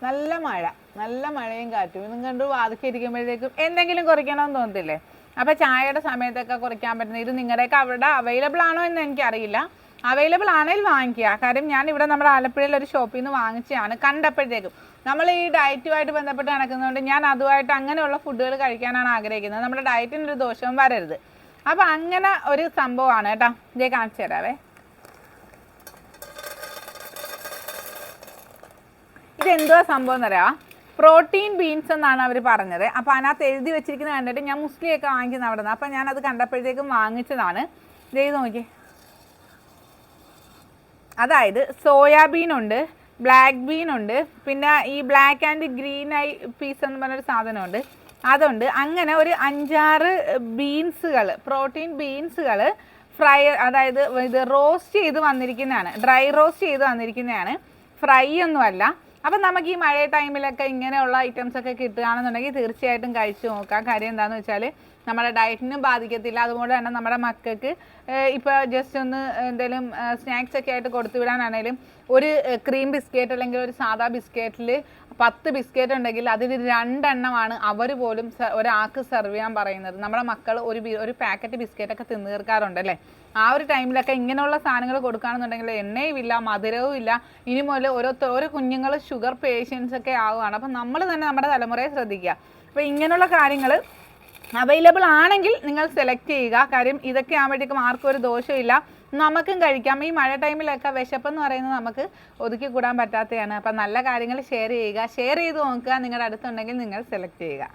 നല്ല മഴയും കാറ്റും ഇതും കണ്ട് വാതിക്കെ ഇരിക്കുമ്പോഴത്തേക്കും എന്തെങ്കിലും കുറയ്ക്കണമെന്ന് തോന്നത്തില്ലേ? അപ്പോൾ ചായയുടെ സമയത്തൊക്കെ കുറയ്ക്കാൻ പറ്റുന്നത് ഇത് നിങ്ങളുടെയൊക്കെ അവിടെ അവൈലബിൾ ആണോ എന്ന് എനിക്കറിയില്ല. അവൈലബിൾ ആണെങ്കിൽ വാങ്ങിക്കുക. കാര്യം ഞാൻ ഇവിടെ നമ്മുടെ ആലപ്പുഴയിൽ ഒരു ഷോപ്പിൽ നിന്ന് വാങ്ങിച്ചതാണ്. കണ്ടപ്പോഴത്തേക്കും നമ്മൾ ഈ ഡയറ്റുമായിട്ട് ബന്ധപ്പെട്ട് നടക്കുന്നതുകൊണ്ട് ഞാൻ അതുമായിട്ട് അങ്ങനെയുള്ള ഫുഡുകൾ കഴിക്കാനാണ് ആഗ്രഹിക്കുന്നത്. നമ്മുടെ ഡയറ്റിനൊരു ദോഷവും വരരുത്. അപ്പോൾ അങ്ങനെ ഒരു സംഭവമാണ് കേട്ടോ. ഇതേ കാണിച്ചു തരാവേ. ഇതെന്തുവാ സംഭവം എന്നറിയാം? പ്രോട്ടീൻ ബീൻസ് എന്നാണ് അവർ പറഞ്ഞത്. അപ്പോൾ അതിനകത്ത് എഴുതി വെച്ചിരിക്കുന്നത് കണ്ടിട്ട് ഞാൻ മുസ്ലിയൊക്കെ വാങ്ങിക്കുന്ന അവിടെ നിന്ന്. അപ്പോൾ ഞാനത് കണ്ടപ്പോഴത്തേക്കും വാങ്ങിച്ചതാണ്. ഇത് നോക്കി. അതായത് സോയാബീൻ ഉണ്ട്, ബ്ലാക്ക് ബീൻ ഉണ്ട്, പിന്നെ ഈ black and green eye peas എന്ന് പറഞ്ഞൊരു സാധനമുണ്ട്, അതുണ്ട്. അങ്ങനെ ഒരു 5-6 ബീൻസുകൾ, പ്രോട്ടീൻ ബീൻസുകൾ ഫ്രൈ, അതായത് ഇത് റോസ്റ്റ് ചെയ്ത് വന്നിരിക്കുന്നതാണ്, ഡ്രൈ റോസ്റ്റ് ചെയ്ത് വന്നിരിക്കുന്നതാണ്, ഫ്രൈ ഒന്നുമല്ല. അപ്പം നമുക്ക് ഈ മഴ ടൈമിലൊക്കെ ഇങ്ങനെയുള്ള ഐറ്റംസ് ഒക്കെ കിട്ടുകയാണെന്നുണ്ടെങ്കിൽ തീർച്ചയായിട്ടും കഴിച്ചു നോക്കാം. കാര്യം എന്താണെന്ന് വെച്ചാൽ നമ്മുടെ ഡയറ്റിനും ബാധിക്കത്തില്ല. അതുകൊണ്ട് തന്നെ നമ്മുടെ മക്കൾക്ക് ഇപ്പോൾ ജസ്റ്റ് ഒന്ന് എന്തെങ്കിലും സ്നാക്സ് ഒക്കെ ആയിട്ട് കൊടുത്തു വിടാനാണെങ്കിലും ഒരു ക്രീം ബിസ്ക്കറ്റ് അല്ലെങ്കിൽ ഒരു സാധാ ബിസ്ക്കറ്റിൽ 10 ബിസ്ക്കറ്റ് ഉണ്ടെങ്കിൽ അതിൽ 2 എണ്ണമാണ് അവർ പോലും ഒരാൾക്ക് സെർവ് ചെയ്യാൻ പറയുന്നത്. നമ്മുടെ മക്കൾ ഒരു പാക്കറ്റ് ബിസ്ക്കറ്റൊക്കെ തിന്നു തീർക്കാറുണ്ടല്ലേ. ആ ഒരു ടൈമിലൊക്കെ ഇങ്ങനെയുള്ള സാധനങ്ങൾ കൊടുക്കുകയാണെന്നുണ്ടെങ്കിൽ എണ്ണയും ഇല്ല, മധുരവും ഇല്ല. ഇനി മുതൽ ഓരോ കുഞ്ഞുങ്ങൾ ഷുഗർ പേഷ്യൻസ് ഒക്കെ ആവുകയാണ്. അപ്പം നമ്മൾ തന്നെ നമ്മുടെ തലമുറയെ ശ്രദ്ധിക്കുക. അപ്പോൾ ഇങ്ങനെയുള്ള കാര്യങ്ങൾ അവൈലബിൾ ആണെങ്കിൽ നിങ്ങൾ സെലക്ട് ചെയ്യുക. കാര്യം ഇതൊക്കെ ആകുമ്പോഴത്തേക്കും ആർക്കും ഒരു ദോഷമില്ല, നമുക്കും കഴിക്കാം. ഈ മഴ ടൈമിലൊക്കെ വിശപ്പെന്ന് പറയുന്നത് നമുക്ക് ഒതുക്കി കൂടാൻ പറ്റാത്തതാണ്. അപ്പം നല്ല കാര്യങ്ങൾ ഷെയർ ചെയ്യുക, ഷെയർ ചെയ്ത് നോക്കുക. നിങ്ങളുടെ അടുത്തുണ്ടെങ്കിൽ നിങ്ങൾ സെലക്ട് ചെയ്യുക.